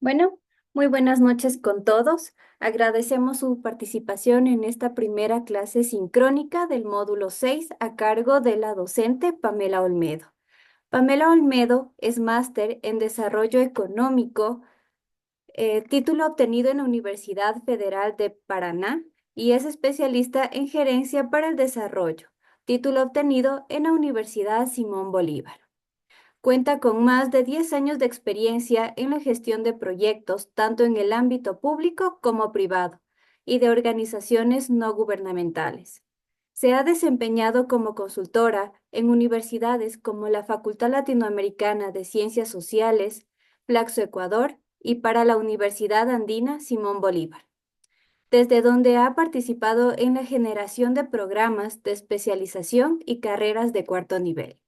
Bueno, muy buenas noches con todos. Agradecemos su participación en esta primera clase sincrónica del módulo 6 a cargo de la docente Pamela Olmedo. Pamela Olmedo es máster en Desarrollo Económico, título obtenido en la Universidad Federal de Paraná y es especialista en Gerencia para el Desarrollo, título obtenido en la Universidad Simón Bolívar. Cuenta con más de 10 años de experiencia en la gestión de proyectos, tanto en el ámbito público como privado, y de organizaciones no gubernamentales. Se ha desempeñado como consultora en universidades como la Facultad Latinoamericana de Ciencias Sociales, Flaxo Ecuador y para la Universidad Andina Simón Bolívar, desde donde ha participado en la generación de programas de especialización y carreras de cuarto nivel.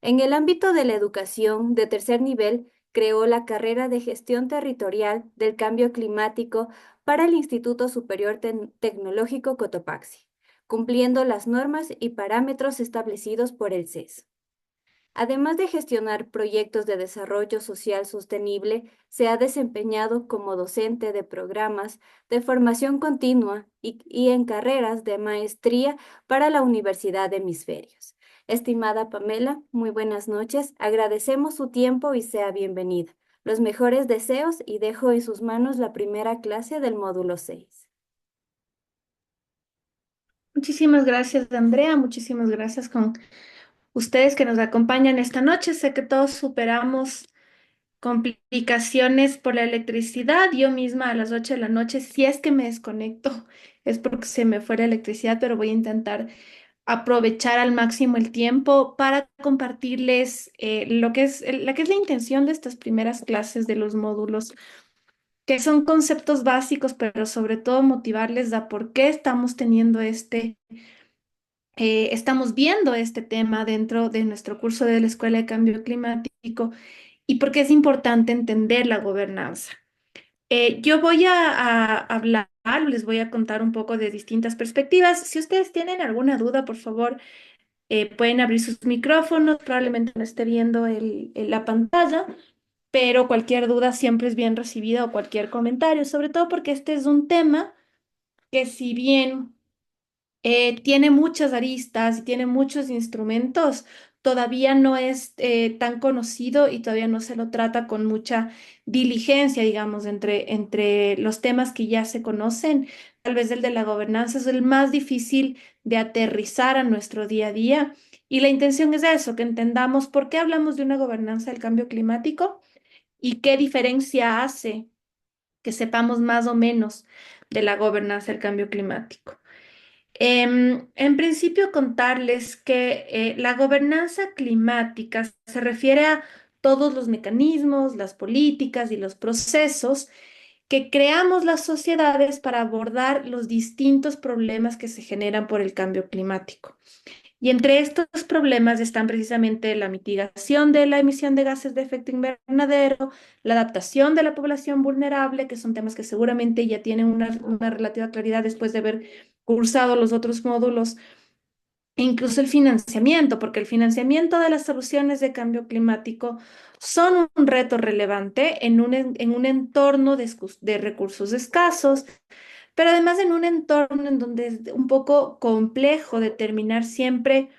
En el ámbito de la educación de tercer nivel, creó la carrera de Gestión Territorial del Cambio Climático para el Instituto Superior Tecnológico Cotopaxi, cumpliendo las normas y parámetros establecidos por el CES. Además de gestionar proyectos de desarrollo social sostenible, se ha desempeñado como docente de programas de formación continua y en carreras de maestría para la Universidad de Hemisferios. Estimada Pamela, muy buenas noches. Agradecemos su tiempo y sea bienvenida. Los mejores deseos y dejo en sus manos la primera clase del módulo 6. Muchísimas gracias, Andrea. Muchísimas gracias con ustedes que nos acompañan esta noche. Sé que todos superamos complicaciones por la electricidad. Yo misma a las 8 de la noche, si es que me desconecto, es porque se me fue la electricidad, pero voy a intentar aprovechar al máximo el tiempo para compartirles lo que es la intención de estas primeras clases de los módulos, que son conceptos básicos, pero sobre todo motivarles a por qué estamos teniendo estamos viendo este tema dentro de nuestro curso de la Escuela de Cambio Climático y por qué es importante entender la gobernanza. Yo voy a hablar, les voy a contar un poco de distintas perspectivas. Si ustedes tienen alguna duda, por favor, pueden abrir sus micrófonos. Probablemente no esté viendo la pantalla, pero cualquier duda siempre es bien recibida o cualquier comentario, sobre todo porque este es un tema que si bien tiene muchas aristas y tiene muchos instrumentos, todavía no es tan conocido y todavía no se lo trata con mucha diligencia, digamos, entre los temas que ya se conocen. Tal vez el de la gobernanza es el más difícil de aterrizar a nuestro día a día. Y la intención es eso, que entendamos por qué hablamos de una gobernanza del cambio climático y qué diferencia hace que sepamos más o menos de la gobernanza del cambio climático. En principio, contarles que la gobernanza climática se refiere a todos los mecanismos, las políticas y los procesos que creamos las sociedades para abordar los distintos problemas que se generan por el cambio climático. Y entre estos problemas están precisamente la mitigación de la emisión de gases de efecto invernadero, la adaptación de la población vulnerable, que son temas que seguramente ya tienen una relativa claridad después de haber cursado los otros módulos, e incluso el financiamiento, porque el financiamiento de las soluciones de cambio climático son un reto relevante en un entorno de recursos escasos, pero además en un entorno en donde es un poco complejo determinar siempre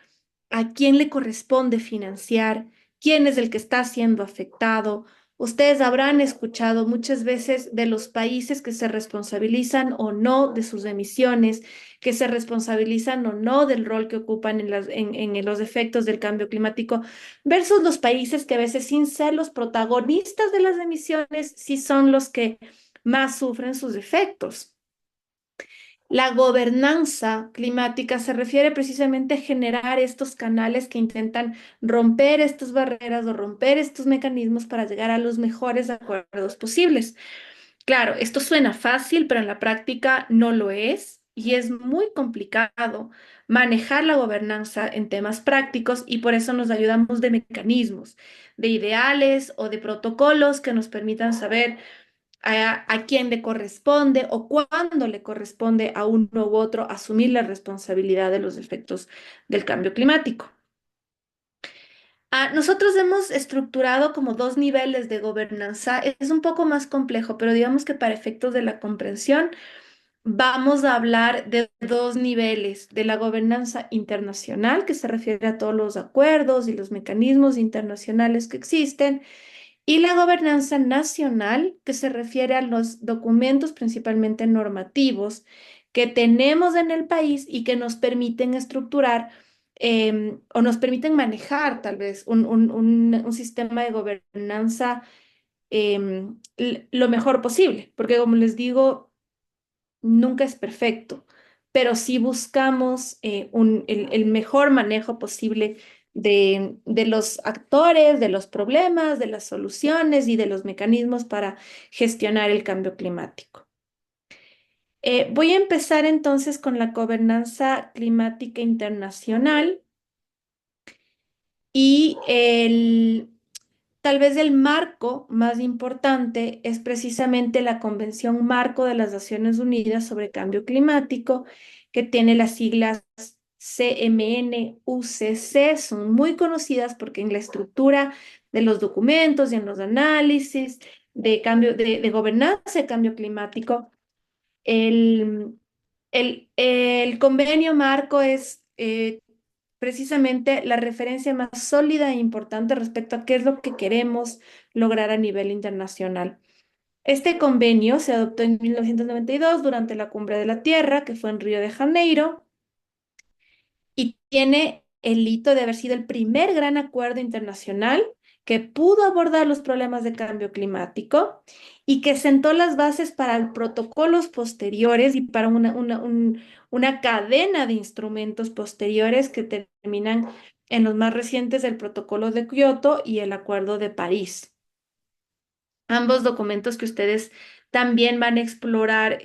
a quién le corresponde financiar, quién es el que está siendo afectado. Ustedes habrán escuchado muchas veces de los países que se responsabilizan o no de sus emisiones, que se responsabilizan o no del rol que ocupan en los efectos del cambio climático, versus los países que a veces sin ser los protagonistas de las emisiones, sí son los que más sufren sus efectos. La gobernanza climática se refiere precisamente a generar estos canales que intentan romper estas barreras o romper estos mecanismos para llegar a los mejores acuerdos posibles. Claro, esto suena fácil, pero en la práctica no lo es y es muy complicado manejar la gobernanza en temas prácticos y por eso nos ayudamos de mecanismos, de ideales o de protocolos que nos permitan saber a quién le corresponde o cuándo le corresponde a uno u otro asumir la responsabilidad de los efectos del cambio climático. Nosotros hemos estructurado como dos niveles de gobernanza. Es un poco más complejo, pero digamos que para efectos de la comprensión vamos a hablar de dos niveles, de la gobernanza internacional, que se refiere a todos los acuerdos y los mecanismos internacionales que existen, y la gobernanza nacional, que se refiere a los documentos principalmente normativos que tenemos en el país y que nos permiten estructurar o nos permiten manejar tal vez un sistema de gobernanza lo mejor posible, porque como les digo, nunca es perfecto, pero sí buscamos el mejor manejo posible de los actores, de los problemas, de las soluciones y de los mecanismos para gestionar el cambio climático. Voy a empezar entonces con la gobernanza climática internacional y tal vez el marco más importante es precisamente la Convención Marco de las Naciones Unidas sobre Cambio Climático, que tiene las siglas CMN-UCC. Son muy conocidas porque en la estructura de los documentos y en los análisis de gobernanza de cambio climático, el, el convenio marco es precisamente la referencia más sólida e importante respecto a qué es lo que queremos lograr a nivel internacional. Este convenio se adoptó en 1992 durante la Cumbre de la Tierra, que fue en Río de Janeiro, y tiene el hito de haber sido el primer gran acuerdo internacional que pudo abordar los problemas de cambio climático y que sentó las bases para protocolos posteriores y para una cadena de instrumentos posteriores que terminan en los más recientes el Protocolo de Kioto y el Acuerdo de París. Ambos documentos que ustedes también van a explorar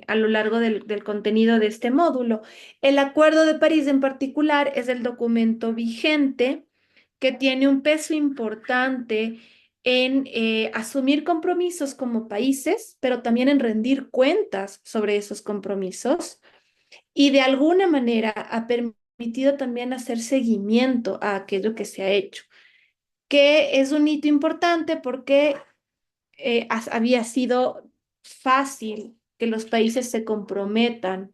a lo largo del contenido de este módulo. El Acuerdo de París en particular es el documento vigente que tiene un peso importante en asumir compromisos como países, pero también en rendir cuentas sobre esos compromisos y de alguna manera ha permitido también hacer seguimiento a aquello que se ha hecho, que es un hito importante porque había sido fácil que los países se comprometan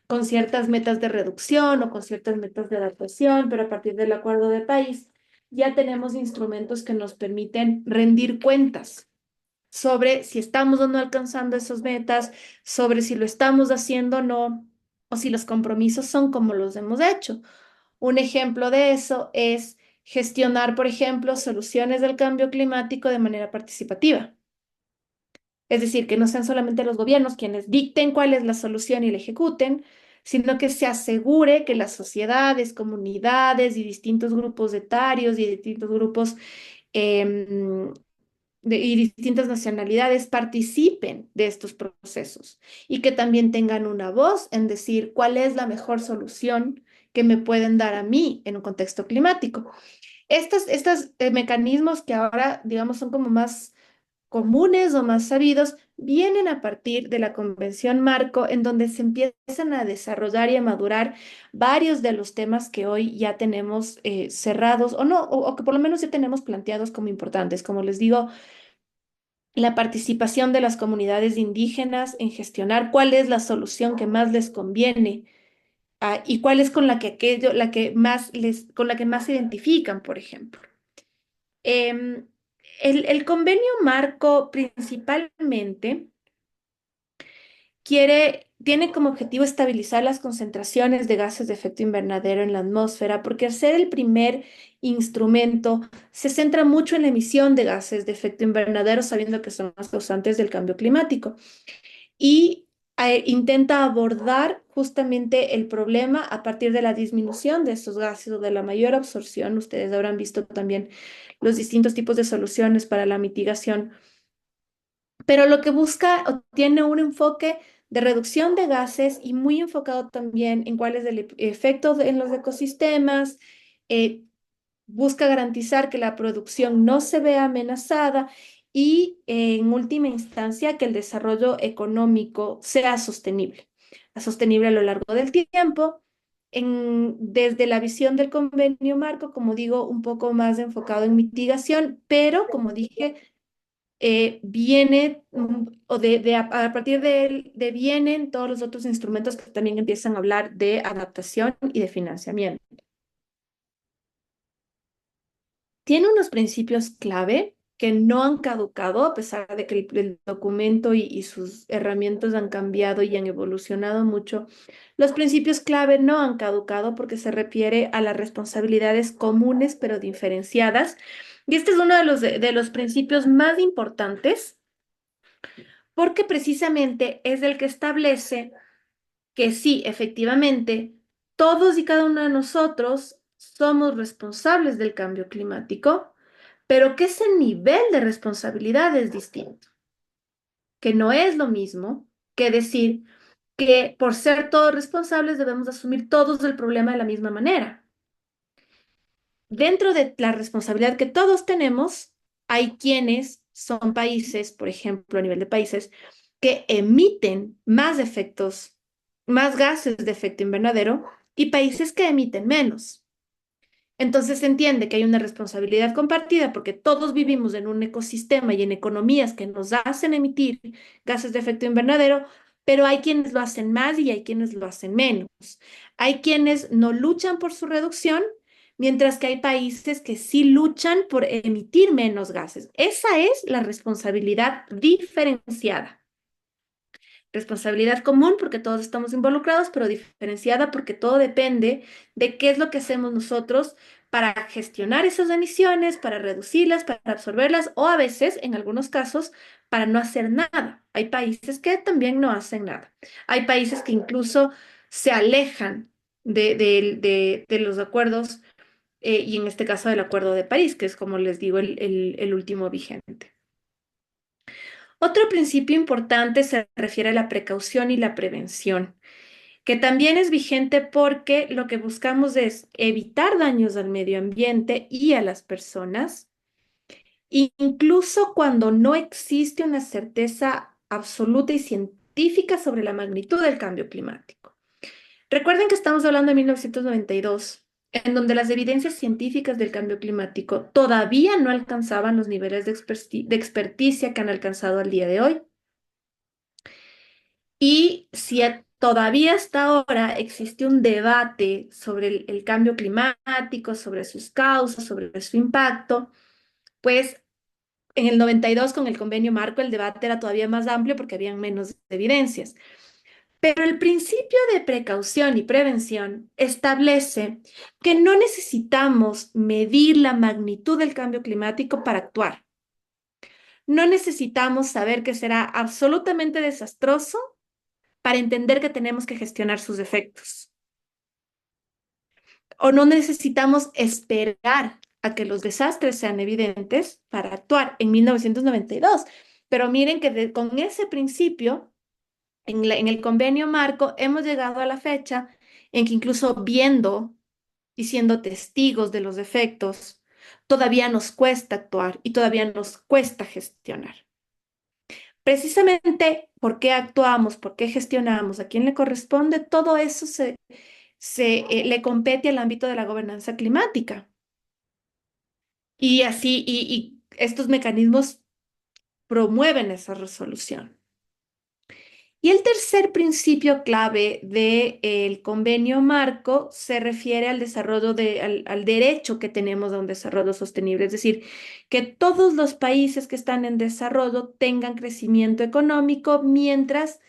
con ciertas metas de reducción o con ciertas metas de adaptación, pero a partir del acuerdo de París ya tenemos instrumentos que nos permiten rendir cuentas sobre si estamos o no alcanzando esas metas, sobre si lo estamos haciendo o no, o si los compromisos son como los hemos hecho. Un ejemplo de eso es gestionar, por ejemplo, soluciones del cambio climático de manera participativa. Es decir, que no sean solamente los gobiernos quienes dicten cuál es la solución y la ejecuten, sino que se asegure que las sociedades, comunidades y distintos grupos etarios y distintos grupos em, y distintas nacionalidades participen de estos procesos y que también tengan una voz en decir cuál es la mejor solución que me pueden dar a mí en un contexto climático. Estos mecanismos que ahora, digamos, son como más comunes o más sabidos, vienen a partir de la Convención Marco, en donde se empiezan a desarrollar y a madurar varios de los temas que hoy ya tenemos cerrados o no, o que por lo menos ya tenemos planteados como importantes. Como les digo, la participación de las comunidades indígenas en gestionar cuál es la solución que más les conviene, y cuál es con la que la que más con la que más se identifican, por ejemplo. Em, el convenio marco principalmente tiene como objetivo estabilizar las concentraciones de gases de efecto invernadero en la atmósfera, porque al ser el primer instrumento, se centra mucho en la emisión de gases de efecto invernadero, sabiendo que son los causantes del cambio climático. Y intenta abordar justamente el problema a partir de la disminución de estos gases o de la mayor absorción. Ustedes habrán visto también los distintos tipos de soluciones para la mitigación, pero lo que busca o tiene un enfoque de reducción de gases y muy enfocado también en cuál es el efecto en los ecosistemas. eh, Busca garantizar que la producción no se vea amenazada y, en última instancia, que el desarrollo económico sea sostenible a lo largo del tiempo desde la visión del convenio marco, como digo, un poco más enfocado en mitigación, pero como dije, viene, o a partir de él, vienen todos los otros instrumentos que también empiezan a hablar de adaptación y de financiamiento. Tiene unos principios clave que no han caducado, a pesar de que el documento y sus herramientas han cambiado y han evolucionado mucho. Los principios clave no han caducado porque se refiere a las responsabilidades comunes pero diferenciadas. Y este es uno de los principios más importantes porque precisamente es el que establece que sí, efectivamente, todos y cada uno de nosotros somos responsables del cambio climático, pero que ese nivel de responsabilidad es distinto, que no es lo mismo que decir que por ser todos responsables debemos asumir todos el problema de la misma manera. Dentro de la responsabilidad que todos tenemos, hay quienes son países, por ejemplo, a nivel de países, que emiten más efectos, más gases de efecto invernadero y países que emiten menos. Entonces se entiende que hay una responsabilidad compartida porque todos vivimos en un ecosistema y en economías que nos hacen emitir gases de efecto invernadero, pero hay quienes lo hacen más y hay quienes lo hacen menos. Hay quienes no luchan por su reducción, mientras que hay países que sí luchan por emitir menos gases. Esa es la responsabilidad diferenciada. Responsabilidad común porque todos estamos involucrados, pero diferenciada porque todo depende de qué es lo que hacemos nosotros para gestionar esas emisiones, para reducirlas, para absorberlas o a veces, en algunos casos, para no hacer nada. Hay países que también no hacen nada. Hay países que incluso se alejan de los acuerdos y en este caso del Acuerdo de París, que es como les digo el último vigente. Otro principio importante se refiere a la precaución y la prevención, que también es vigente porque lo que buscamos es evitar daños al medio ambiente y a las personas, incluso cuando no existe una certeza absoluta y científica sobre la magnitud del cambio climático. Recuerden que estamos hablando de 1992, en donde las evidencias científicas del cambio climático todavía no alcanzaban los niveles de experticia que han alcanzado al día de hoy. Y si todavía hasta ahora existe un debate sobre el cambio climático, sobre sus causas, sobre su impacto, pues en el 92 con el convenio marco el debate era todavía más amplio porque habían menos evidencias. Pero el principio de precaución y prevención establece que no necesitamos medir la magnitud del cambio climático para actuar. No necesitamos saber que será absolutamente desastroso para entender que tenemos que gestionar sus efectos. O no necesitamos esperar a que los desastres sean evidentes para actuar en 1992. Pero miren que con ese principio, en el convenio marco, hemos llegado a la fecha en que incluso viendo y siendo testigos de los efectos, todavía nos cuesta actuar y todavía nos cuesta gestionar. Precisamente por qué actuamos, por qué gestionamos, a quién le corresponde, todo eso le compete al ámbito de la gobernanza climática. Y así, y estos mecanismos promueven esa resolución. Y el tercer principio clave del convenio marco se refiere al desarrollo al derecho que tenemos a un desarrollo sostenible, es decir, que todos los países que están en desarrollo tengan crecimiento económico mientras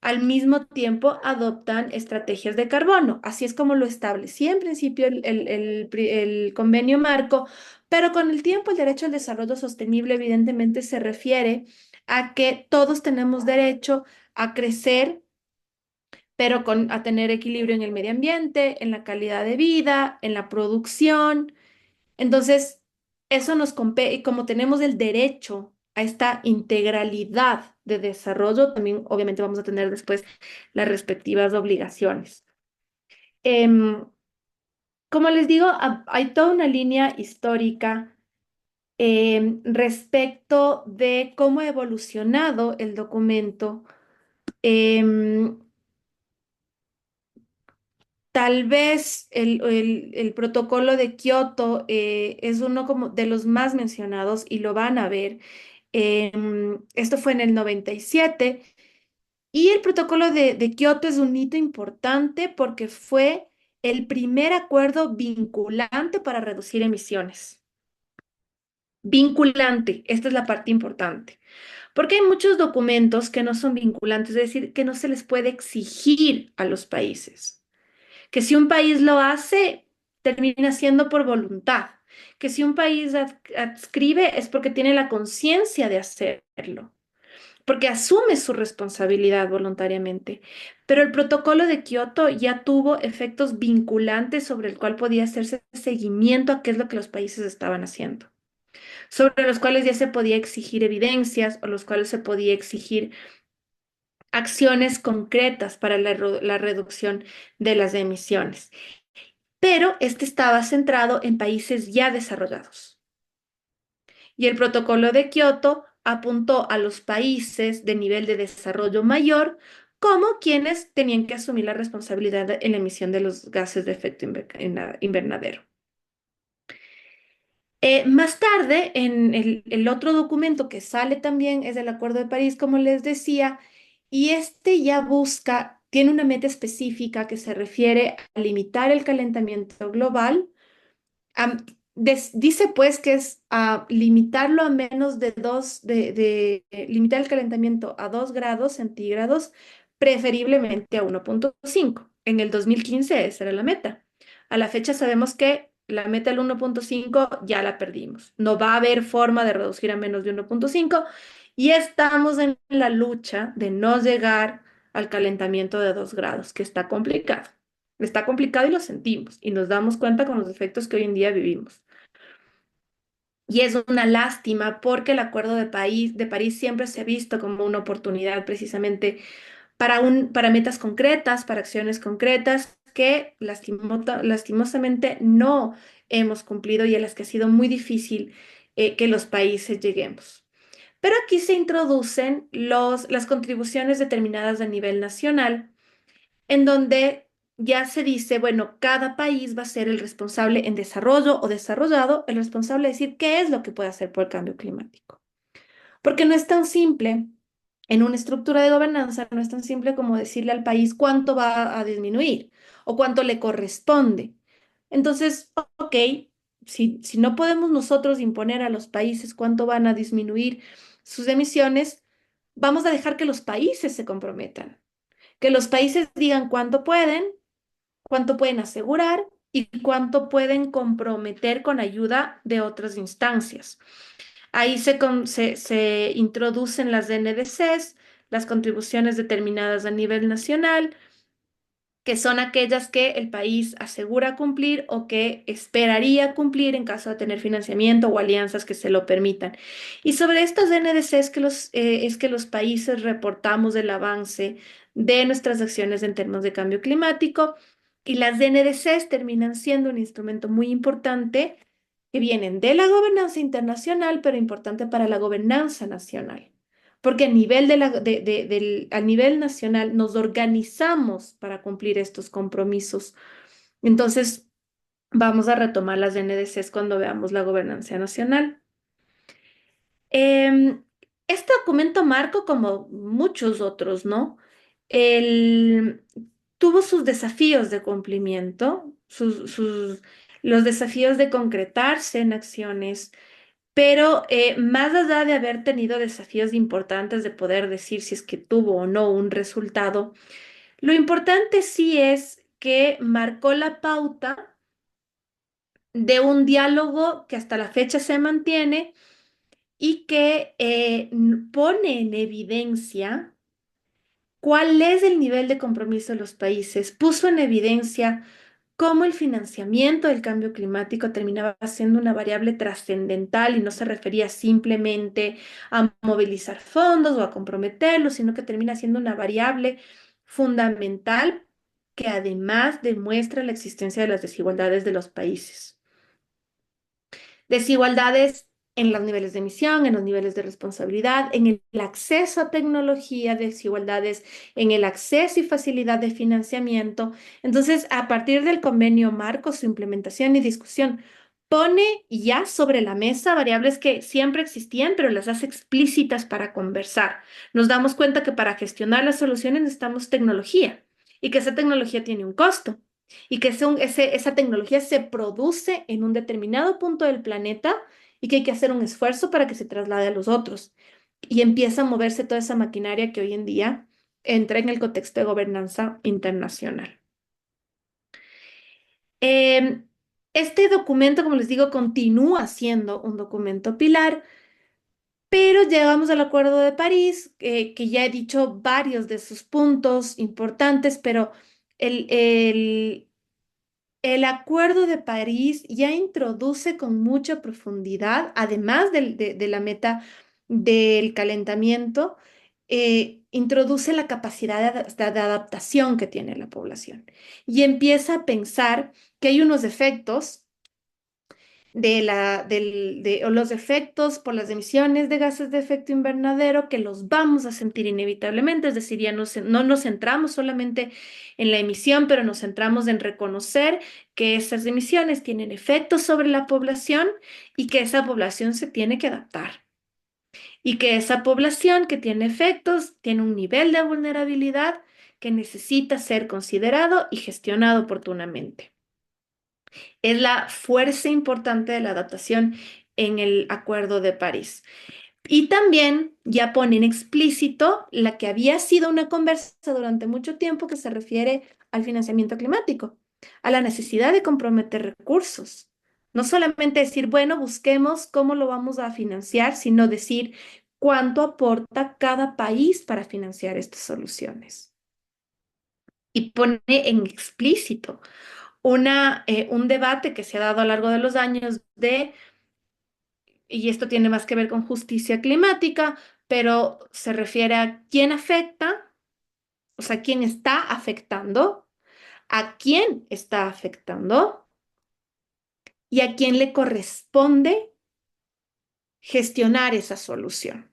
al mismo tiempo adoptan estrategias de carbono. Así es como lo establecía en principio el convenio marco, pero con el tiempo el derecho al desarrollo sostenible evidentemente se refiere a que todos tenemos derecho a crecer, pero a tener equilibrio en el medio ambiente, en la calidad de vida, en la producción. Entonces, eso nos compete, y como tenemos el derecho a esta integralidad de desarrollo, también obviamente vamos a tener después las respectivas obligaciones. Em, como les digo, hay toda una línea histórica respecto de cómo ha evolucionado el documento. Em, Tal vez el protocolo de Kioto es uno como de los más mencionados y lo van a ver. Esto fue en el 97 y el protocolo de Kioto es un hito importante porque fue el primer acuerdo vinculante para reducir emisiones. Vinculante, esta es la parte importante. Porque hay muchos documentos que no son vinculantes, es decir, que no se les puede exigir a los países. Que si un país lo hace, termina siendo por voluntad. Que si un país adscribe es porque tiene la conciencia de hacerlo, porque asume su responsabilidad voluntariamente. Pero el protocolo de Kioto ya tuvo efectos vinculantes sobre el cual podía hacerse seguimiento a qué es lo que los países estaban haciendo, sobre los cuales ya se podía exigir evidencias o los cuales se podía exigir acciones concretas para la reducción de las emisiones. Pero este estaba centrado en países ya desarrollados. Y el protocolo de Kioto apuntó a los países de nivel de desarrollo mayor como quienes tenían que asumir la responsabilidad en la emisión de los gases de efecto invernadero. Más tarde, en el otro documento que sale también es el Acuerdo de París, como les decía, y este ya busca, tiene una meta específica que se refiere a limitar el calentamiento global. Dice pues que es limitarlo a menos de limitar el calentamiento a 2 grados centígrados, preferiblemente a 1,5. En el 2015 esa era la meta. A la fecha sabemos que la meta del 1,5 ya la perdimos. No va a haber forma de reducir a menos de 1,5 y estamos en la lucha de no llegar al calentamiento de 2 grados, que está complicado. Está complicado y lo sentimos y nos damos cuenta con los efectos que hoy en día vivimos. Y es una lástima porque el Acuerdo de París siempre se ha visto como una oportunidad precisamente para metas concretas, para acciones concretas que lastimosamente no hemos cumplido y a las que ha sido muy difícil que los países lleguemos. Pero aquí se introducen las contribuciones determinadas a nivel nacional en donde ya se dice, bueno, cada país va a ser el responsable en desarrollo o desarrollado, el responsable de decir qué es lo que puede hacer por el cambio climático. Porque no es tan simple, en una estructura de gobernanza, no es tan simple como decirle al país cuánto va a disminuir o cuánto le corresponde. Entonces, ok, si no podemos nosotros imponer a los países cuánto van a disminuir sus emisiones, vamos a dejar que los países se comprometan, que los países digan cuánto pueden asegurar y cuánto pueden comprometer con ayuda de otras instancias. Ahí se introducen las NDCs, las contribuciones determinadas a nivel nacional, que son aquellas que el país asegura cumplir o que esperaría cumplir en caso de tener financiamiento o alianzas que se lo permitan. Y sobre estas NDC es que los países reportamos el avance de nuestras acciones en términos de cambio climático y las NDCs terminan siendo un instrumento muy importante que vienen de la gobernanza internacional, pero importante para la gobernanza nacional. Porque a nivel nacional nos organizamos para cumplir estos compromisos. Entonces, vamos a retomar las NDCs cuando veamos la gobernanza nacional. Em, este documento marco, como muchos otros, ¿no? El- Tuvo sus desafíos de cumplimiento, los desafíos de concretarse en acciones, pero más allá de haber tenido desafíos importantes de poder decir si es que tuvo o no un resultado, lo importante sí es que marcó la pauta de un diálogo que hasta la fecha se mantiene y que pone en evidencia cuál es el nivel de compromiso de los países, puso en evidencia cómo el financiamiento del cambio climático terminaba siendo una variable trascendental y no se refería simplemente a movilizar fondos o a comprometerlos, sino que termina siendo una variable fundamental que además demuestra la existencia de las desigualdades de los países. Desigualdades en los niveles de emisión, en los niveles de responsabilidad, en el acceso a tecnología, desigualdades, en el acceso y facilidad de financiamiento. Entonces, a partir del convenio marco, su implementación y discusión pone ya sobre la mesa variables que siempre existían, pero las hace explícitas para conversar. Nos damos cuenta que para gestionar las soluciones necesitamos tecnología y que esa tecnología tiene un costo y que esa tecnología se produce en un determinado punto del planeta y que hay que hacer un esfuerzo para que se traslade a los otros. Y empieza a moverse toda esa maquinaria que hoy en día entra en el contexto de gobernanza internacional. Eh, este documento, como les digo, continúa siendo un documento pilar, pero llegamos al Acuerdo de París, que ya he dicho varios de sus puntos importantes, pero el, el, el Acuerdo de París ya introduce con mucha profundidad, además de la meta del calentamiento, introduce la capacidad de adaptación que tiene la población y empieza a pensar que hay unos efectos o los efectos por las emisiones de gases de efecto invernadero que los vamos a sentir inevitablemente, es decir, ya no nos centramos solamente en la emisión, pero nos centramos en reconocer que esas emisiones tienen efectos sobre la población y que esa población se tiene que adaptar y que esa población que tiene efectos tiene un nivel de vulnerabilidad que necesita ser considerado y gestionado oportunamente. Es la fuerza importante de la adaptación en el Acuerdo de París. Y también ya pone en explícito la que había sido una conversa durante mucho tiempo que se refiere al financiamiento climático, a la necesidad de comprometer recursos. No solamente decir, bueno, busquemos cómo lo vamos a financiar, sino decir cuánto aporta cada país para financiar estas soluciones. Y pone en explícito un debate que se ha dado a lo largo de los años y esto tiene más que ver con justicia climática, pero se refiere a quién afecta, o sea, quién está afectando, a quién está afectando y a quién le corresponde gestionar esa solución.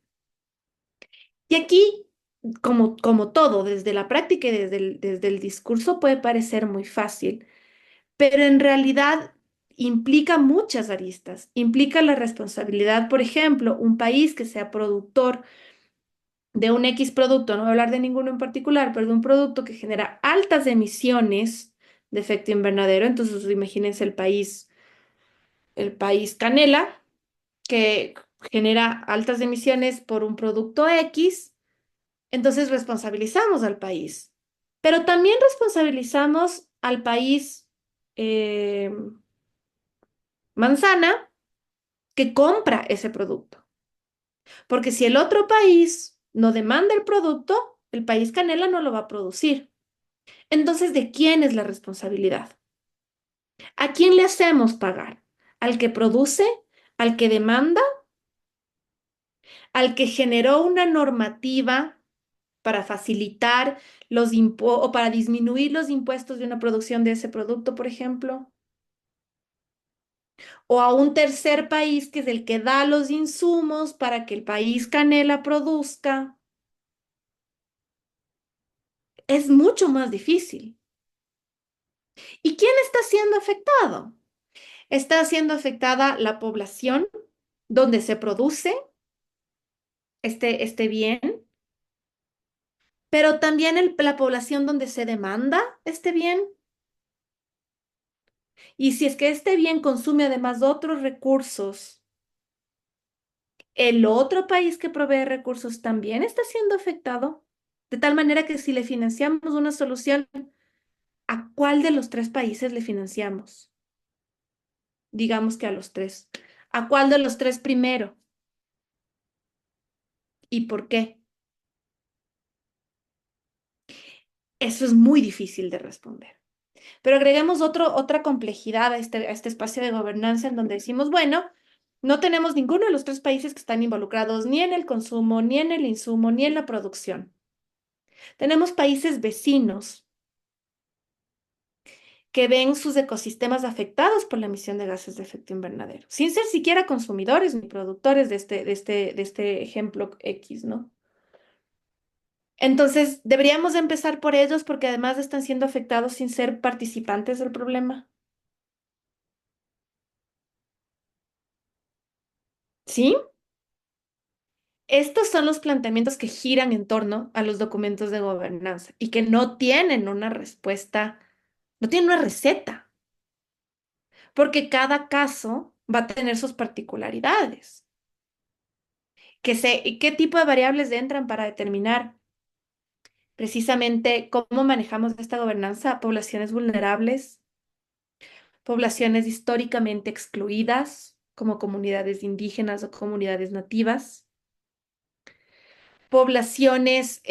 Y aquí, como todo, desde la práctica y desde el discurso puede parecer muy fácil, pero en realidad implica muchas aristas. Implica la responsabilidad, por ejemplo, un país que sea productor de un X producto, no voy a hablar de ninguno en particular, pero de un producto que genera altas emisiones de efecto invernadero. Entonces, imagínense el país canela, que genera altas emisiones por un producto X, entonces responsabilizamos al país. Pero también responsabilizamos al país eh, manzana que compra ese producto. Porque si el otro país no demanda el producto, el país canela no lo va a producir. Entonces, ¿de quién es la responsabilidad? ¿A quién le hacemos pagar? ¿Al que produce? ¿Al que demanda? ¿Al que generó una normativa para facilitar o para disminuir los impuestos de una producción de ese producto, por ejemplo? ¿O a un tercer país que es el que da los insumos para que el país canela produzca? Es mucho más difícil. ¿Y quién está siendo afectado? Está siendo afectada la población donde se produce este bien, pero también la población donde se demanda este bien. Y si es que este bien consume además otros recursos, el otro país que provee recursos también está siendo afectado. De tal manera que si le financiamos una solución, ¿a cuál de los tres países le financiamos? Digamos que a los tres. ¿A cuál de los tres primero? ¿Y por qué? Eso es muy difícil de responder. Pero agreguemos otra complejidad a este espacio de gobernanza en donde decimos, bueno, no tenemos ninguno de los tres países que están involucrados ni en el consumo, ni en el insumo, ni en la producción. Tenemos países vecinos que ven sus ecosistemas afectados por la emisión de gases de efecto invernadero, sin ser siquiera consumidores ni productores de este ejemplo X, ¿no? Entonces, deberíamos empezar por ellos porque además están siendo afectados sin ser participantes del problema. ¿Sí? Estos son los planteamientos que giran en torno a los documentos de gobernanza y que no tienen una respuesta, no tienen una receta, porque cada caso va a tener sus particularidades. ¿Y qué tipo de variables entran para determinar precisamente cómo manejamos esta gobernanza? Poblaciones vulnerables, poblaciones históricamente excluidas, como comunidades indígenas o comunidades nativas, poblaciones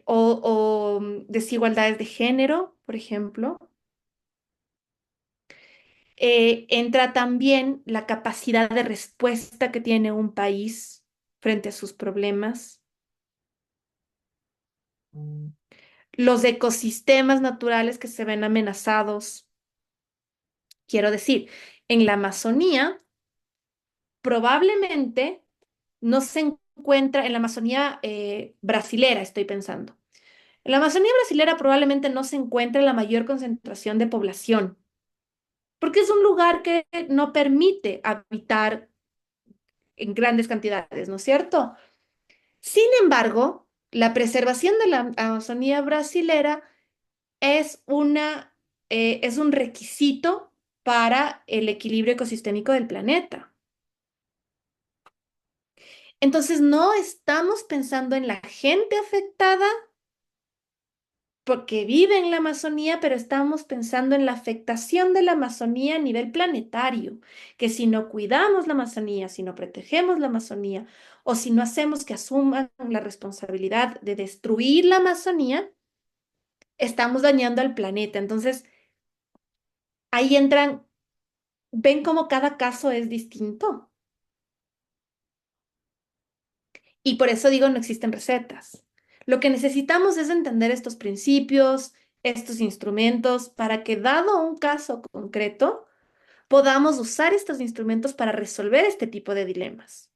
o desigualdades de género, por ejemplo. Entra también la capacidad de respuesta que tiene un país frente a sus problemas, los ecosistemas naturales que se ven amenazados. Quiero decir, en la Amazonía probablemente no se encuentra, en la Amazonía brasilera, estoy pensando. En la Amazonía brasilera probablemente no se encuentra la mayor concentración de población, porque es un lugar que no permite habitar en grandes cantidades, ¿no es cierto? Sin embargo, la preservación de la Amazonía brasilera es es un requisito para el equilibrio ecosistémico del planeta. Entonces, no estamos pensando en la gente afectada porque vive en la Amazonía, pero estamos pensando en la afectación de la Amazonía a nivel planetario, que si no cuidamos la Amazonía, si no protegemos la Amazonía, o si no hacemos que asuman la responsabilidad de destruir la Amazonía, estamos dañando al planeta. Entonces, ahí entran, ven cómo cada caso es distinto. Y por eso digo, no existen recetas. Lo que necesitamos es entender estos principios, estos instrumentos, para que dado un caso concreto, podamos usar estos instrumentos para resolver este tipo de dilemas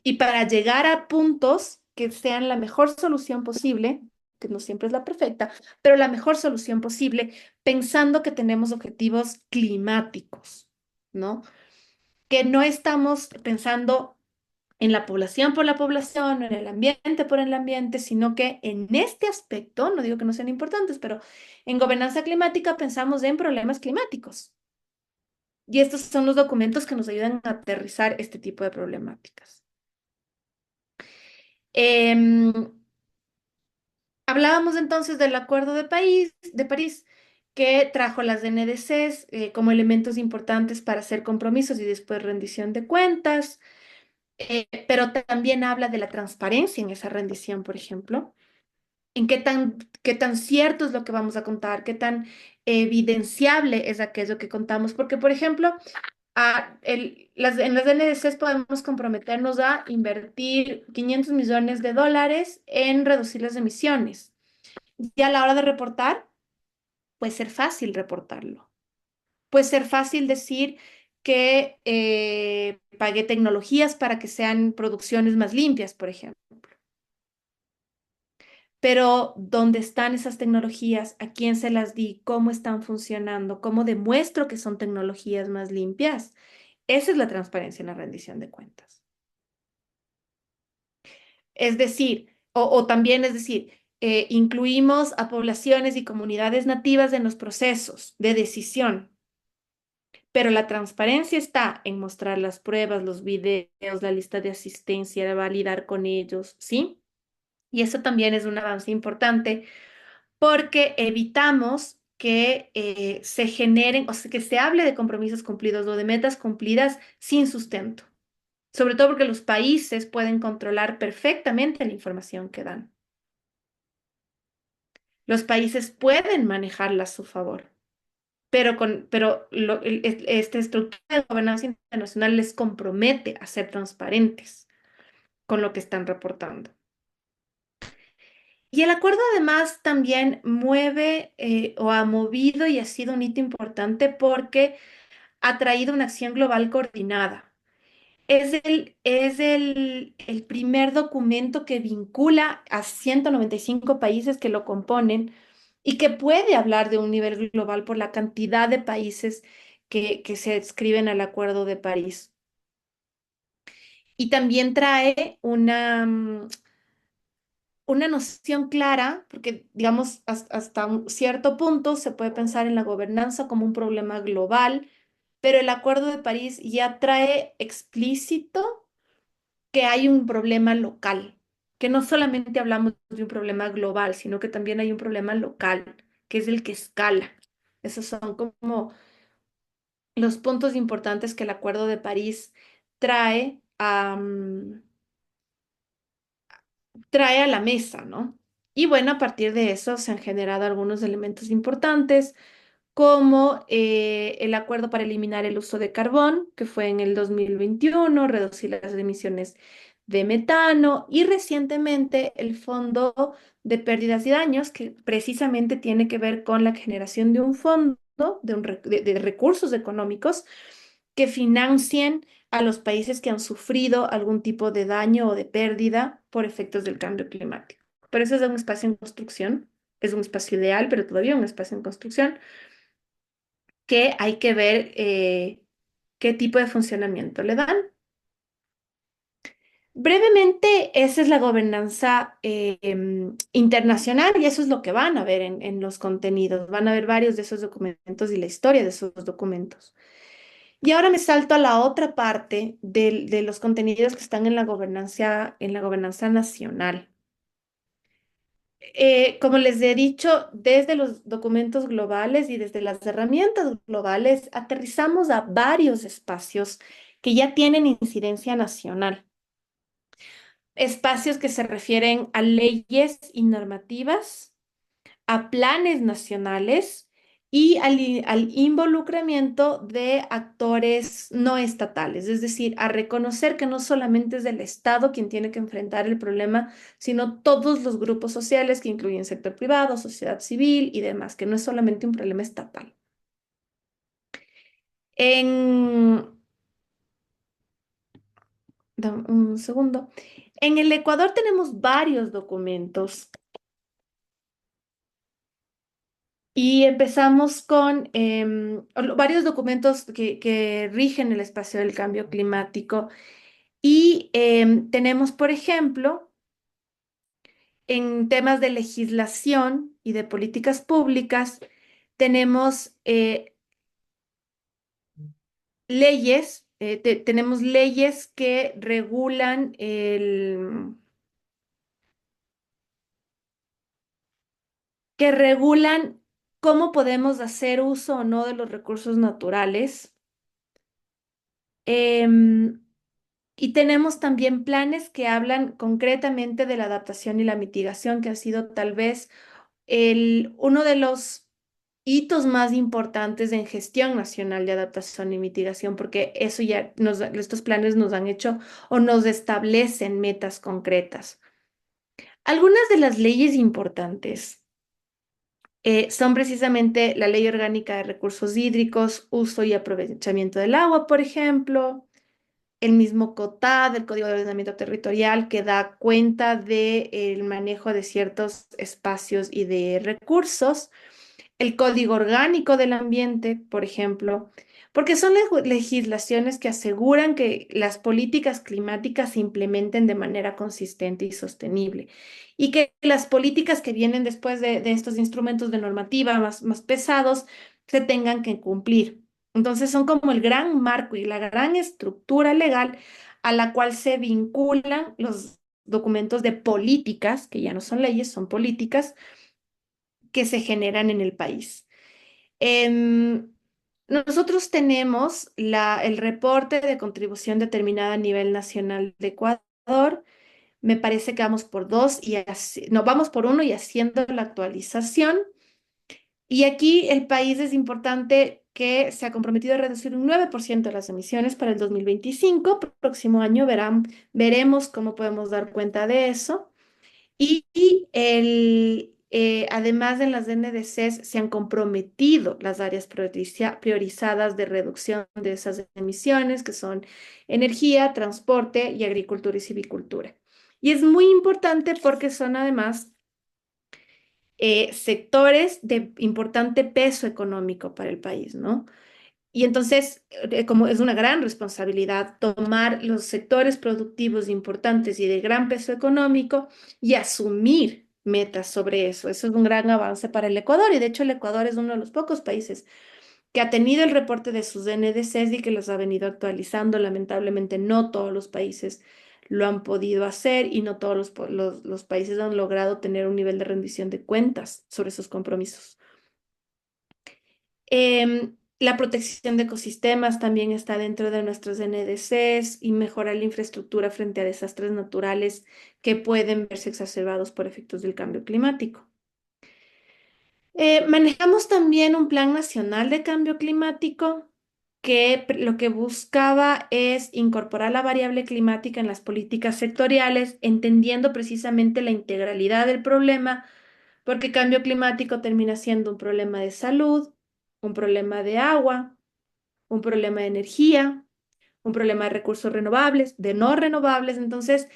y para llegar a puntos que sean la mejor solución posible, que no siempre es la perfecta, pero la mejor solución posible, pensando que tenemos objetivos climáticos, ¿no? Que no estamos pensando en la población por la población, o en el ambiente por el ambiente, sino que en este aspecto, no digo que no sean importantes, pero en gobernanza climática pensamos en problemas climáticos. Y estos son los documentos que nos ayudan a aterrizar este tipo de problemáticas. Em, Hablábamos entonces del Acuerdo de París, que trajo las NDCs como elementos importantes para hacer compromisos y después rendición de cuentas, pero también habla de la transparencia en esa rendición, por ejemplo, en qué tan cierto es lo que vamos a contar, qué tan evidenciable es aquello que contamos, porque, por ejemplo, en las NDCs podemos comprometernos a invertir 500 millones de dólares en reducir las emisiones. Y a la hora de reportar, puede ser fácil reportarlo. Puede ser fácil decir que pagué tecnologías para que sean producciones más limpias, por ejemplo. Pero ¿dónde están esas tecnologías? ¿A quién se las di? ¿Cómo están funcionando? ¿Cómo demuestro que son tecnologías más limpias? Esa es la transparencia en la rendición de cuentas. Es decir, o también es decir, incluimos a poblaciones y comunidades nativas en los procesos de decisión, pero la transparencia está en mostrar las pruebas, los videos, la lista de asistencia, de validar con ellos, ¿sí? Y eso también es un avance importante porque evitamos que se generen, o sea, que se hable de compromisos cumplidos o de metas cumplidas sin sustento. Sobre todo porque los países pueden controlar perfectamente la información que dan. Los países pueden manejarla a su favor, pero esta estructura de gobernanza internacional les compromete a ser transparentes con lo que están reportando. Y el acuerdo además también mueve o ha movido y ha sido un hito importante porque ha traído una acción global coordinada. Es el primer documento que vincula a 195 países que lo componen y que puede hablar de un nivel global por la cantidad de países que se adscriben al Acuerdo de París. Y también trae una noción clara, porque digamos, hasta un cierto punto se puede pensar en la gobernanza como un problema global, pero el Acuerdo de París ya trae explícito que hay un problema local, que no solamente hablamos de un problema global, sino que también hay un problema local, que es el que escala. Esos son como los puntos importantes que el Acuerdo de París trae trae a la mesa, ¿no? Y bueno, a partir de eso se han generado algunos elementos importantes, como el acuerdo para eliminar el uso de carbón, que fue en el 2021, reducir las emisiones de metano y recientemente el Fondo de Pérdidas y Daños, que precisamente tiene que ver con la generación de un fondo de recursos económicos que financien a los países que han sufrido algún tipo de daño o de pérdida por efectos del cambio climático. Pero eso es un espacio en construcción, es un espacio ideal, pero todavía un espacio en construcción que hay que ver qué tipo de funcionamiento le dan. Brevemente, esa es la gobernanza internacional y eso es lo que van a ver en los contenidos. Van a ver varios de esos documentos y la historia de esos documentos. Y ahora me salto a la otra parte de los contenidos que están en la gobernanza nacional. Como les he dicho, desde los documentos globales y desde las herramientas globales, aterrizamos a varios espacios que ya tienen incidencia nacional. Espacios que se refieren a leyes y normativas, a planes nacionales y al involucramiento de actores no estatales, es decir, a reconocer que no solamente es el Estado quien tiene que enfrentar el problema, sino todos los grupos sociales que incluyen sector privado, sociedad civil y demás, que no es solamente un problema estatal. En, dame un segundo. En el Ecuador tenemos varios documentos. Y empezamos con varios documentos que rigen el espacio del cambio climático. Y tenemos, por ejemplo, en temas de legislación y de políticas públicas, tenemos tenemos leyes que regulan cómo podemos hacer uso o no de los recursos naturales. Em, Y tenemos también planes que hablan concretamente de la adaptación y la mitigación, que ha sido tal vez uno de los hitos más importantes en gestión nacional de adaptación y mitigación, porque eso estos planes nos han hecho o nos establecen metas concretas. Algunas de las leyes importantes son precisamente la Ley Orgánica de Recursos Hídricos, Uso y Aprovechamiento del Agua, por ejemplo, el mismo COTAD, el Código de Ordenamiento Territorial, que da cuenta del manejo de ciertos espacios y de recursos, el Código Orgánico del Ambiente, por ejemplo, porque son legislaciones que aseguran que las políticas climáticas se implementen de manera consistente y sostenible y que las políticas que vienen después de estos instrumentos de normativa más pesados se tengan que cumplir. Entonces son como el gran marco y la gran estructura legal a la cual se vinculan los documentos de políticas, que ya no son leyes, son políticas que se generan en el país. Em, Nosotros tenemos el reporte de contribución determinada a nivel nacional de Ecuador. Me parece que vamos por dos y no, vamos por uno y haciendo la actualización. Y aquí el país es importante que se ha comprometido a reducir un 9% de las emisiones para el 2025. Próximo año veremos cómo podemos dar cuenta de eso. Además en las NDCs se han comprometido las áreas priorizadas de reducción de esas emisiones, que son energía, transporte y agricultura y silvicultura. Y es muy importante porque son además sectores de importante peso económico para el país, ¿no? Y entonces, como es una gran responsabilidad tomar los sectores productivos importantes y de gran peso económico y asumir metas sobre eso. Eso es un gran avance para el Ecuador y de hecho el Ecuador es uno de los pocos países que ha tenido el reporte de sus NDCs y que los ha venido actualizando. Lamentablemente no todos los países lo han podido hacer y no todos los países han logrado tener un nivel de rendición de cuentas sobre esos compromisos. La protección de ecosistemas también está dentro de nuestros NDCs y mejorar la infraestructura frente a desastres naturales que pueden verse exacerbados por efectos del cambio climático. Manejamos también un plan nacional de cambio climático que lo que buscaba es incorporar la variable climática en las políticas sectoriales, entendiendo precisamente la integralidad del problema, porque cambio climático termina siendo un problema de salud, un problema de agua, un problema de energía, un problema de recursos renovables, de no renovables. Entonces,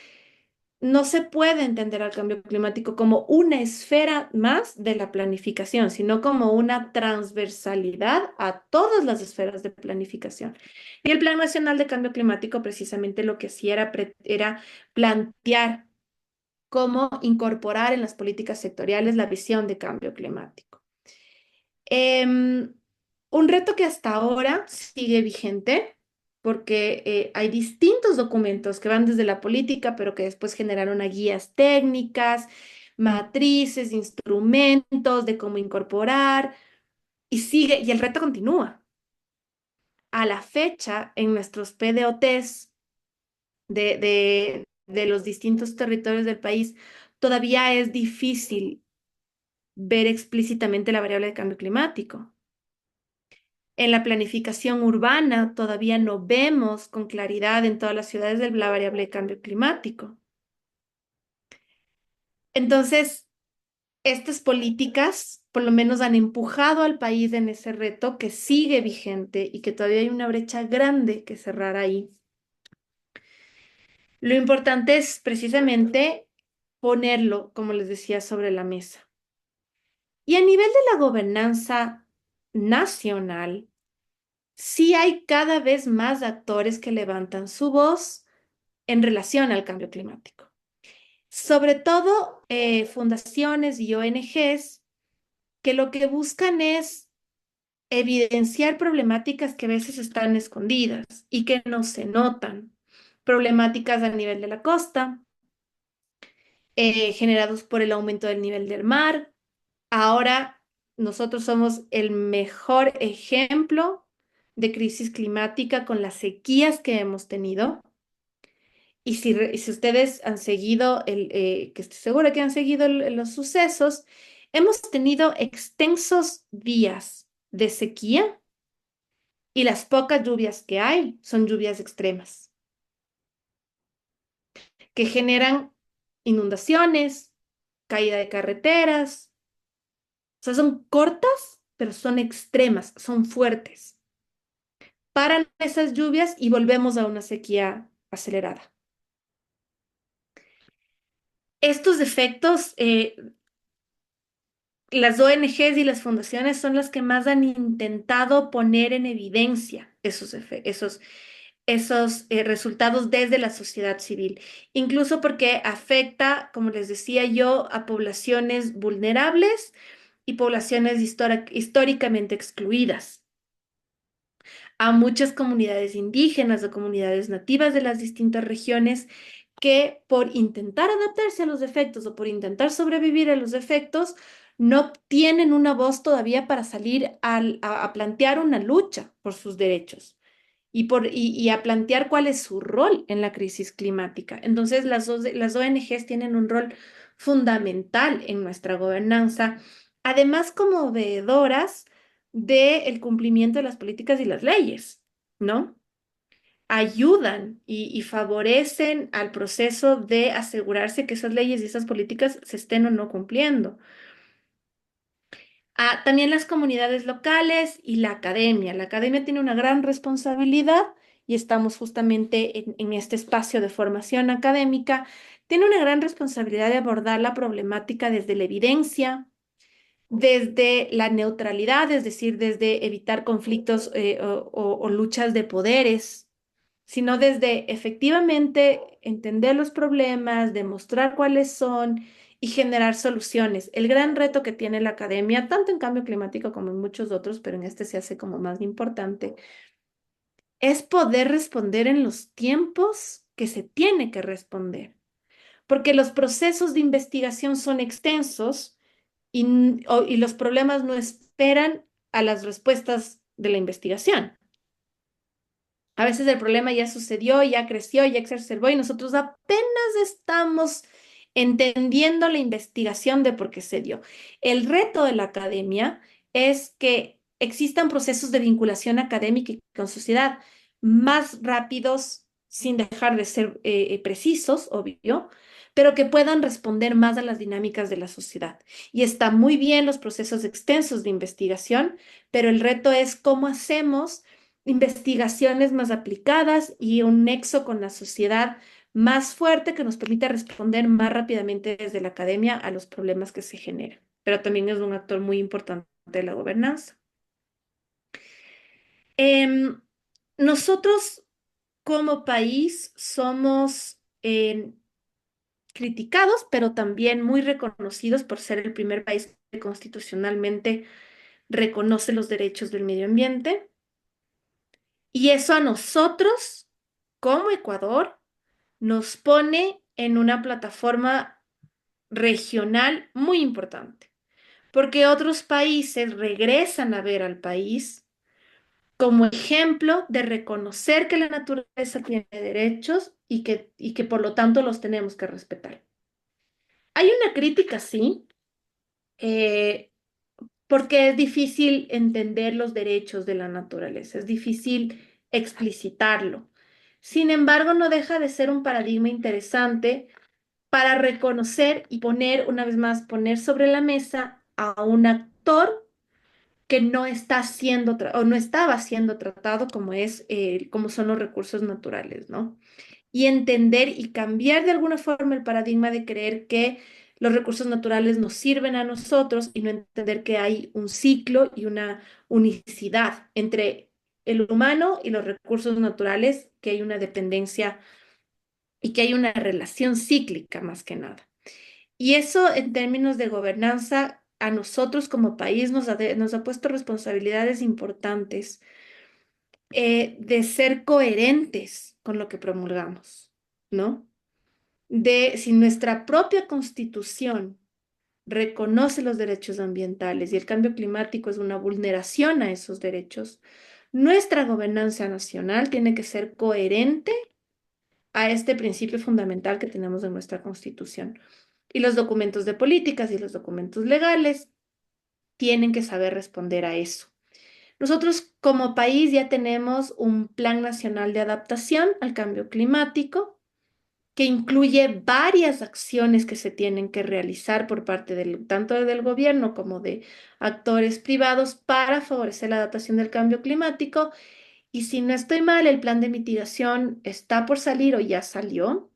no se puede entender al cambio climático como una esfera más de la planificación, sino como una transversalidad a todas las esferas de planificación. Y el Plan Nacional de Cambio Climático precisamente lo que hacía era plantear cómo incorporar en las políticas sectoriales la visión de cambio climático. Em, un reto que hasta ahora sigue vigente, porque hay distintos documentos que van desde la política, pero que después generaron a guías técnicas, matrices, instrumentos de cómo incorporar, y sigue, y el reto continúa. A la fecha, en nuestros PDOTs de los distintos territorios del país, todavía es difícil ver explícitamente la variable de cambio climático. En la planificación urbana todavía no vemos con claridad en todas las ciudades de la variable de cambio climático. Entonces, estas políticas por lo menos han empujado al país en ese reto que sigue vigente y que todavía hay una brecha grande que cerrar ahí. Lo importante es precisamente ponerlo, como les decía, sobre la mesa. Y a nivel de la gobernanza nacional, sí hay cada vez más actores que levantan su voz en relación al cambio climático. Sobre todo fundaciones y ONGs que lo que buscan es evidenciar problemáticas que a veces están escondidas y que no se notan. Problemáticas a nivel de la costa, generados por el aumento del nivel del mar. Ahora nosotros somos el mejor ejemplo de crisis climática con las sequías que hemos tenido. Y si ustedes han seguido, que estoy segura que han seguido los sucesos, hemos tenido extensos días de sequía y las pocas lluvias que hay son lluvias extremas, que generan inundaciones, caída de carreteras. O sea, son cortas, pero son extremas, son fuertes. Paran esas lluvias y volvemos a una sequía acelerada. Estos efectos las ONGs y las fundaciones son las que más han intentado poner en evidencia esos resultados desde la sociedad civil, incluso porque afecta, como les decía yo, a poblaciones vulnerables y poblaciones históricamente excluidas, a muchas comunidades indígenas o comunidades nativas de las distintas regiones que por intentar adaptarse a los efectos o por intentar sobrevivir a los efectos, no tienen una voz todavía para salir a plantear una lucha por sus derechos y a plantear cuál es su rol en la crisis climática. Entonces, las ONGs tienen un rol fundamental en nuestra gobernanza, además como veedoras del cumplimiento de las políticas y las leyes, ¿no? ayudan y favorecen al proceso de asegurarse que esas leyes y esas políticas se estén o no cumpliendo. También las comunidades locales y la academia. La academia tiene una gran responsabilidad y estamos justamente en este espacio de formación académica. Tiene una gran responsabilidad de abordar la problemática desde la evidencia, desde la neutralidad, es decir, desde evitar conflictos o luchas de poderes, sino desde efectivamente entender los problemas, demostrar cuáles son y generar soluciones. El gran reto que tiene la academia, tanto en cambio climático como en muchos otros, pero en este se hace como más importante, es poder responder en los tiempos que se tiene que responder, porque los procesos de investigación son extensos y los problemas no esperan a las respuestas de la investigación. A veces el problema ya sucedió, ya creció, ya exacerbó y nosotros apenas estamos entendiendo la investigación de por qué se dio. El reto de la academia es que existan procesos de vinculación académica y con sociedad más rápidos, sin dejar de ser precisos, obvio, pero que puedan responder más a las dinámicas de la sociedad. Y está muy bien los procesos extensos de investigación, pero el reto es cómo hacemos investigaciones más aplicadas y un nexo con la sociedad más fuerte que nos permita responder más rápidamente desde la academia a los problemas que se generan. Pero también es un actor muy importante de la gobernanza. Em, Nosotros como país somos criticados, pero también muy reconocidos por ser el primer país que constitucionalmente reconoce los derechos del medio ambiente. Y eso a nosotros, como Ecuador, nos pone en una plataforma regional muy importante, porque otros países regresan a ver al país como ejemplo de reconocer que la naturaleza tiene derechos y que por lo tanto los tenemos que respetar. Hay una crítica, sí, eh, porque es difícil entender los derechos de la naturaleza, es difícil explicitarlo. Sin embargo, no deja de ser un paradigma interesante para reconocer y poner, una vez más, poner sobre la mesa a un actor que no está siendo o no estaba siendo tratado como son los recursos naturales, ¿no? Y entender y cambiar de alguna forma el paradigma de creer que los recursos naturales nos sirven a nosotros y no entender que hay un ciclo y una unicidad entre el humano y los recursos naturales, que hay una dependencia y que hay una relación cíclica más que nada. Y eso en términos de gobernanza, a nosotros como país nos ha puesto responsabilidades importantes de ser coherentes con lo que promulgamos, ¿no? De si nuestra propia constitución reconoce los derechos ambientales y el cambio climático es una vulneración a esos derechos, nuestra gobernanza nacional tiene que ser coherente a este principio fundamental que tenemos en nuestra constitución. Y los documentos de políticas y los documentos legales tienen que saber responder a eso. Nosotros como país ya tenemos un Plan Nacional de Adaptación al Cambio Climático que incluye varias acciones que se tienen que realizar por parte tanto del gobierno como de actores privados para favorecer la adaptación del cambio climático. Y si no estoy mal, el plan de mitigación está por salir o ya salió,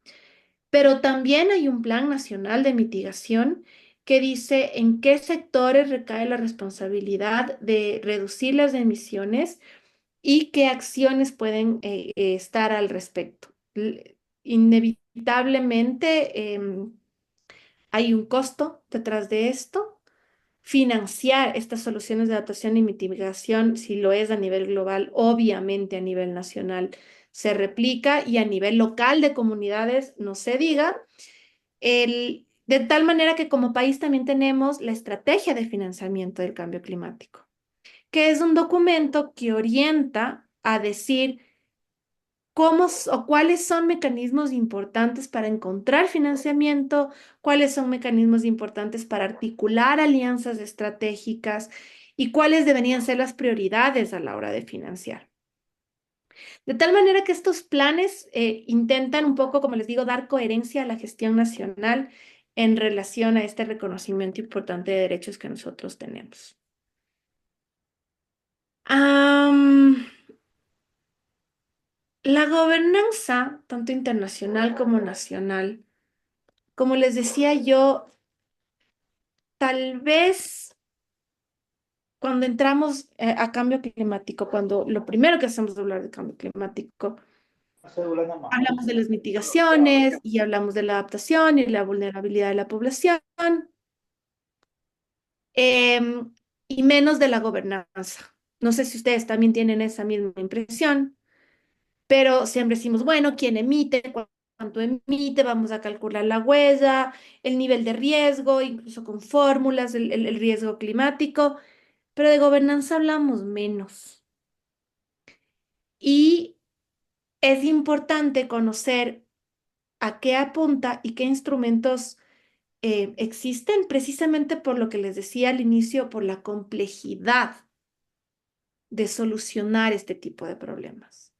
pero también hay un plan nacional de mitigación que dice en qué sectores recae la responsabilidad de reducir las emisiones y qué acciones pueden estar al respecto. Inevitablemente hay un costo detrás de esto. Financiar estas soluciones de adaptación y mitigación, si lo es a nivel global, obviamente a nivel nacional se replica y a nivel local de comunidades no se diga. De tal manera que como país también tenemos la estrategia de financiamiento del cambio climático, que es un documento que orienta a decir o cuáles son mecanismos importantes para encontrar financiamiento, cuáles son mecanismos importantes para articular alianzas estratégicas y cuáles deberían ser las prioridades a la hora de financiar. De tal manera que estos planes intentan un poco, como les digo, dar coherencia a la gestión nacional en relación a este reconocimiento importante de derechos que nosotros tenemos. Am, la gobernanza, tanto internacional como nacional, como les decía yo, tal vez cuando entramos a cambio climático, cuando lo primero que hacemos es hablar de cambio climático, hablamos de las mitigaciones y hablamos de la adaptación y la vulnerabilidad de la población, y menos de la gobernanza. No sé si ustedes también tienen esa misma impresión, pero siempre decimos, bueno, ¿quién emite? ¿Cuánto emite? Vamos a calcular la huella, el nivel de riesgo, incluso con fórmulas, el riesgo climático, pero de gobernanza hablamos menos. Y es importante conocer a qué apunta y qué instrumentos existen, precisamente por lo que les decía al inicio, por la complejidad de solucionar este tipo de problemas,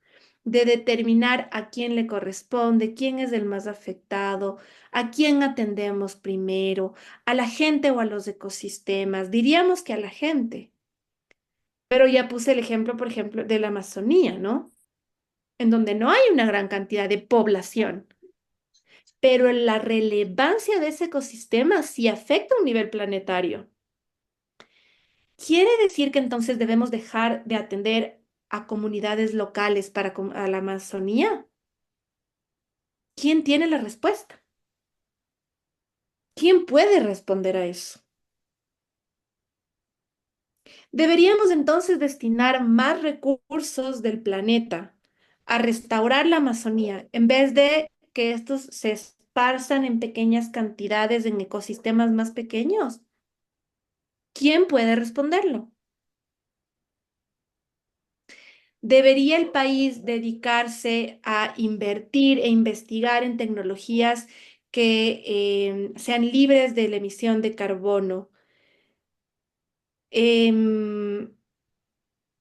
de determinar a quién le corresponde, quién es el más afectado, a quién atendemos primero, a la gente o a los ecosistemas. Diríamos que a la gente, pero ya puse el ejemplo, por ejemplo, de la Amazonía, ¿no? En donde no hay una gran cantidad de población, pero la relevancia de ese ecosistema sí afecta a un nivel planetario. ¿Quiere decir que entonces debemos dejar de atender a comunidades locales para a la Amazonía? ¿Quién tiene la respuesta? ¿Quién puede responder a eso? Deberíamos entonces destinar más recursos del planeta a restaurar la Amazonía en vez de que estos se esparzan en pequeñas cantidades en ecosistemas más pequeños. ¿Quién puede responderlo? ¿Debería el país dedicarse a invertir e investigar en tecnologías que sean libres de la emisión de carbono? em,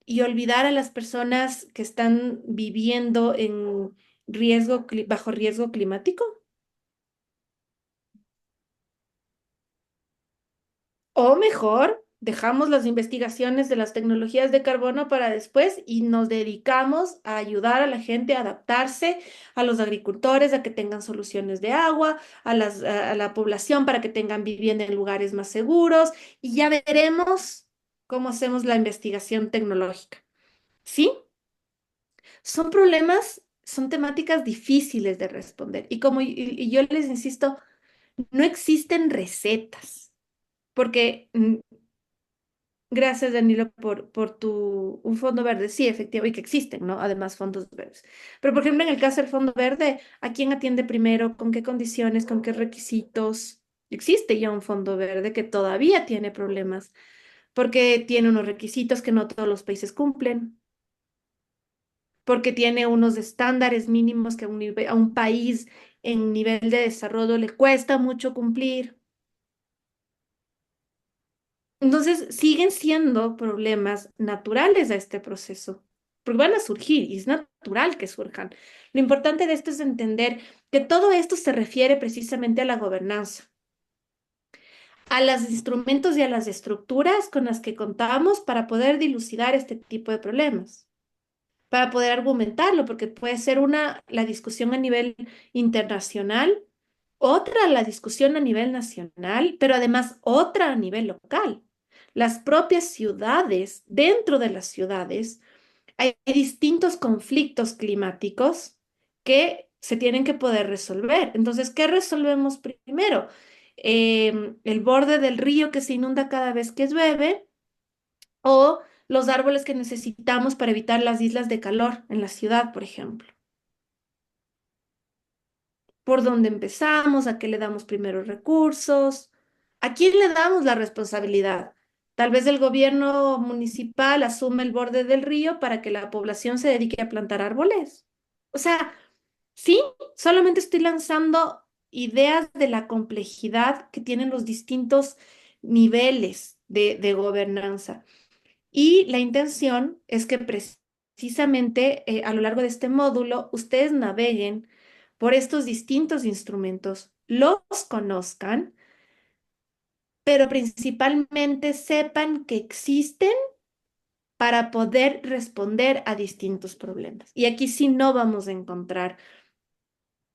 y olvidar a las personas que están viviendo en riesgo, bajo riesgo climático. O mejor, dejamos las investigaciones de las tecnologías de carbono para después y nos dedicamos a ayudar a la gente a adaptarse, a los agricultores a que tengan soluciones de agua, a la población para que tengan vivienda en lugares más seguros y ya veremos cómo hacemos la investigación tecnológica. ¿Sí? Son problemas, son temáticas difíciles de responder. Y como y yo les insisto, no existen recetas, porque gracias, Danilo, por tu un fondo verde. Sí, efectivamente, y que existen, ¿no? Además, fondos verdes. Pero, por ejemplo, en el caso del fondo verde, ¿a quién atiende primero? ¿Con qué condiciones? ¿Con qué requisitos? Existe ya un fondo verde que todavía tiene problemas, porque tiene unos requisitos que no todos los países cumplen, porque tiene unos estándares mínimos que a a un país en nivel de desarrollo le cuesta mucho cumplir. Entonces, siguen siendo problemas naturales a este proceso, porque van a surgir y es natural que surjan. Lo importante de esto es entender que todo esto se refiere precisamente a la gobernanza, a los instrumentos y a las estructuras con las que contamos para poder dilucidar este tipo de problemas, para poder argumentarlo, porque puede ser una, la discusión a nivel internacional, otra la discusión a nivel nacional, pero además otra a nivel local. Las propias ciudades, dentro de las ciudades, hay distintos conflictos climáticos que se tienen que poder resolver. Entonces, ¿qué resolvemos primero? El borde del río que se inunda cada vez que llueve o los árboles que necesitamos para evitar las islas de calor en la ciudad, por ejemplo. ¿Por dónde empezamos? ¿A qué le damos primeros recursos? ¿A quién le damos la responsabilidad? Tal vez el gobierno municipal asume el borde del río para que la población se dedique a plantar árboles. O sea, sí, solamente estoy lanzando ideas de la complejidad que tienen los distintos niveles de gobernanza. Y la intención es que precisamente a lo largo de este módulo ustedes naveguen por estos distintos instrumentos, los conozcan, pero principalmente sepan que existen para poder responder a distintos problemas. Y aquí sí no vamos a encontrar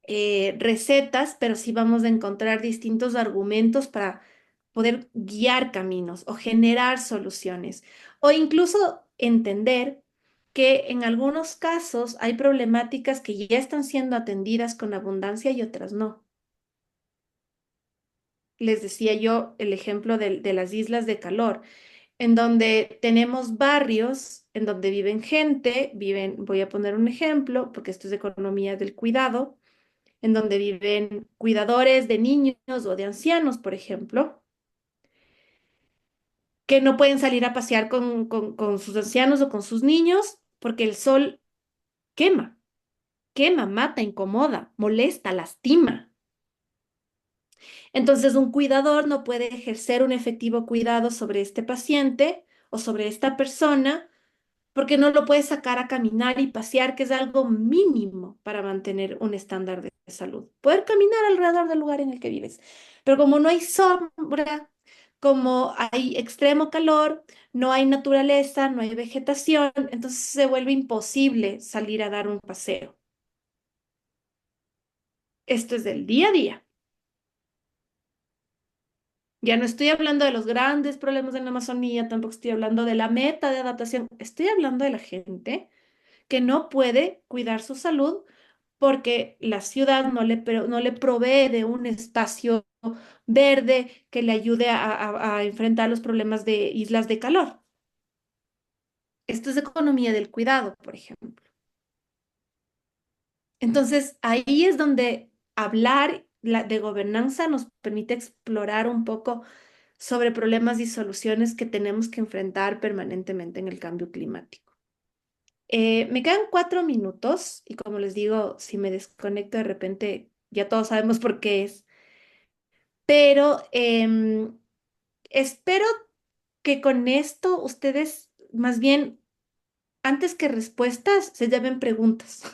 recetas, pero sí vamos a encontrar distintos argumentos para poder guiar caminos o generar soluciones o incluso entender que en algunos casos hay problemáticas que ya están siendo atendidas con abundancia y otras no. Les decía yo el ejemplo de las islas de calor, en donde tenemos barrios en donde viven gente, viven, voy a poner un ejemplo, porque esto es economía del cuidado, en donde viven cuidadores de niños o de ancianos, por ejemplo, que no pueden salir a pasear con sus ancianos o con sus niños porque el sol quema, quema, mata, incomoda, molesta, lastima. Entonces, un cuidador no puede ejercer un efectivo cuidado sobre este paciente o sobre esta persona porque no lo puedes sacar a caminar y pasear, que es algo mínimo para mantener un estándar de salud. Poder caminar alrededor del lugar en el que vives. Pero como no hay sombra, como hay extremo calor, no hay naturaleza, no hay vegetación, entonces se vuelve imposible salir a dar un paseo. Esto es del día a día. Ya no estoy hablando de los grandes problemas en la Amazonía, tampoco estoy hablando de la meta de adaptación, estoy hablando de la gente que no puede cuidar su salud porque la ciudad no le provee de un espacio verde que le ayude a enfrentar los problemas de islas de calor. Esto es economía del cuidado, por ejemplo. Entonces, ahí es donde hablar de gobernanza nos permite explorar un poco sobre problemas y soluciones que tenemos que enfrentar permanentemente en el cambio climático. Me quedan 4 minutos y como les digo, si me desconecto de repente, ya todos sabemos por qué es. Pero espero que con esto ustedes, más bien, antes que respuestas, se lleven preguntas.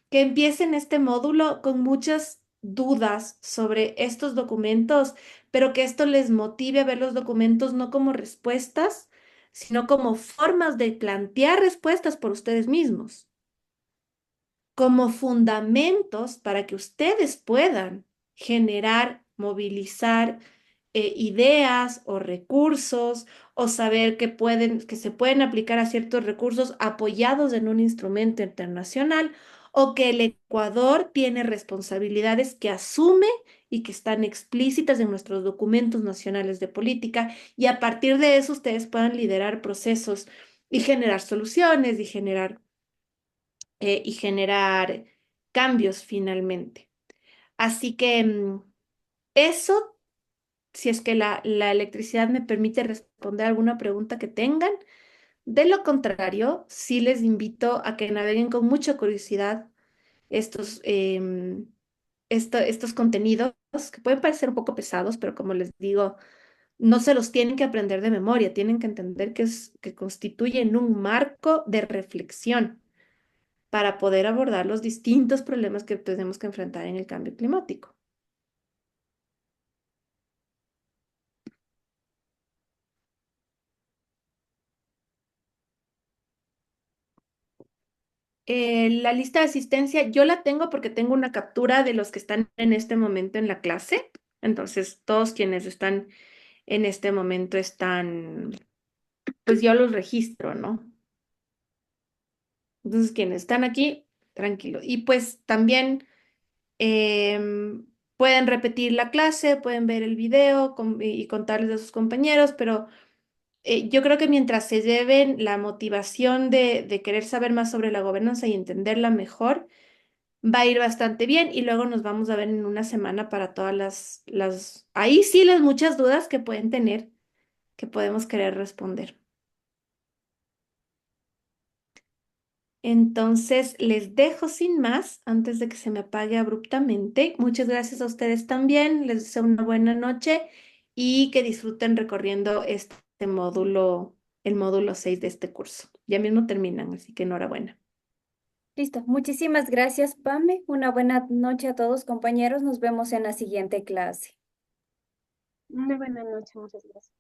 Que empiecen este módulo con muchas dudas sobre estos documentos, pero que esto les motive a ver los documentos no como respuestas, sino como formas de plantear respuestas por ustedes mismos, como fundamentos para que ustedes puedan generar, movilizar ideas o recursos o saber que pueden, que se pueden aplicar a ciertos recursos apoyados en un instrumento internacional o que el Ecuador tiene responsabilidades que asume y que están explícitas en nuestros documentos nacionales de política y a partir de eso ustedes puedan liderar procesos y generar soluciones y generar cambios finalmente. Así que eso, si es que la electricidad me permite responder alguna pregunta que tengan. De lo contrario, sí les invito a que naveguen con mucha curiosidad estos, estos contenidos que pueden parecer un poco pesados, pero como les digo, no se los tienen que aprender de memoria, tienen que entender que constituyen un marco de reflexión para poder abordar los distintos problemas que tenemos que enfrentar en el cambio climático. La lista de asistencia yo la tengo porque tengo una captura de los que están en este momento en la clase. Entonces, todos quienes están en este momento están, pues yo los registro, ¿no? Entonces, quienes están aquí, tranquilo. Y pues también pueden repetir la clase, pueden ver el video y contarles a sus compañeros, pero yo creo que mientras se lleven la motivación de querer saber más sobre la gobernanza y entenderla mejor, va a ir bastante bien y luego nos vamos a ver en una semana para todas ahí sí las muchas dudas que pueden tener, que podemos querer responder. Entonces, les dejo sin más antes de que se me apague abruptamente. Muchas gracias a ustedes también. Les deseo una buena noche y que disfruten recorriendo este módulo el módulo 6 de este curso. Ya mismo terminan, así que enhorabuena. Listo. Muchísimas gracias, Pame. Una buena noche a todos, compañeros. Nos vemos en la siguiente clase. Muy buena noche, muchas gracias.